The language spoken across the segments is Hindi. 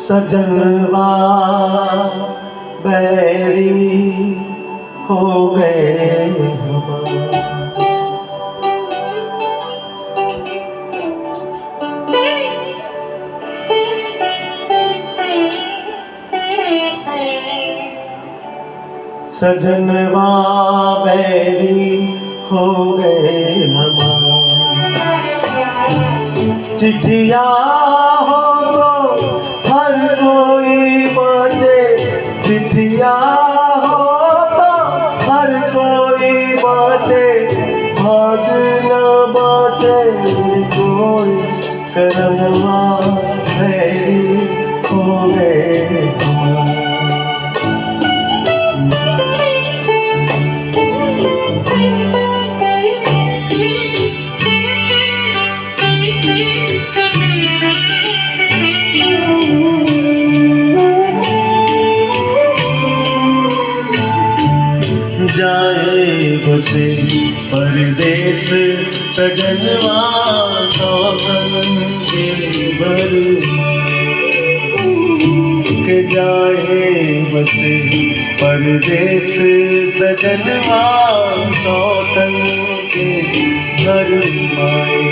सजनवा बैरी हो गए हमारे। सजनवा बैरी हो गए हमारे। चिट्ठिया हो तो हर कोई बाँचे, चिट्ठिया हो तो हर कोई बाँचे, भाग न बाँचे कोई, करमवा बैरी हो गए हमारे। जाए बसे परदेस सजनवा सौतन के भर के, जाए बसे परदेस सजनवा सौतन के घर माए।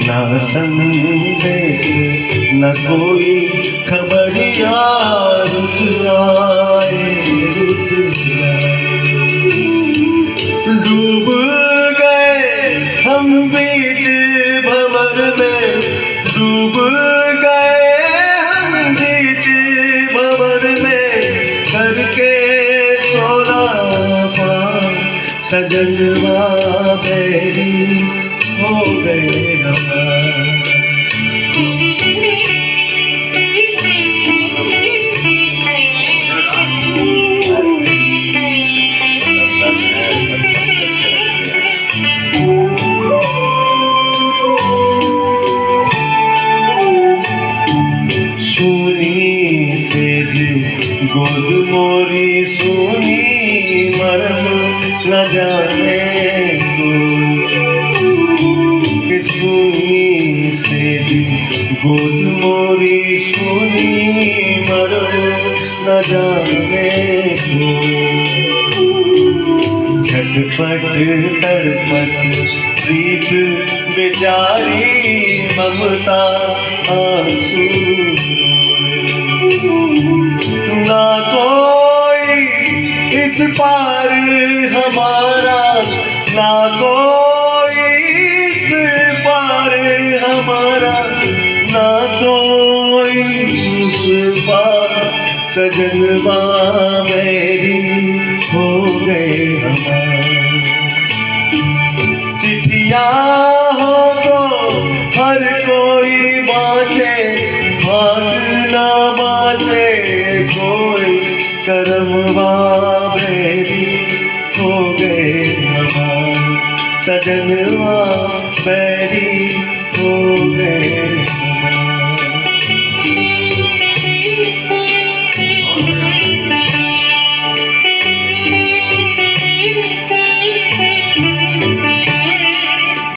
ना संदेश न कोई खबरिया, रुत आए रुत जाए। डूब गए हम बीच भंवर में, डूब गए हम बीच भंवर में, करके सोना पार सजनवा बैरी हो गए हमारे। सुनी सेज गोद मोरी सुनी, मरम न जाने कि सुनी सेज गोद मोरी सुनी, मरम न जाने झटपट तड़पट प्रीत बेचारी, ममता आंसू ना कोई इस पार हमारा, ना कोई इस पार हमारा, ना कोई उस पार सजनवा बैरी हो गए हमारे। चिट्ठिया हो तो हर कोई बाँचे, भाग न बाँचे कोई, करमवा बैरी हो गए हमारे। सजनवा बैरी हो गए।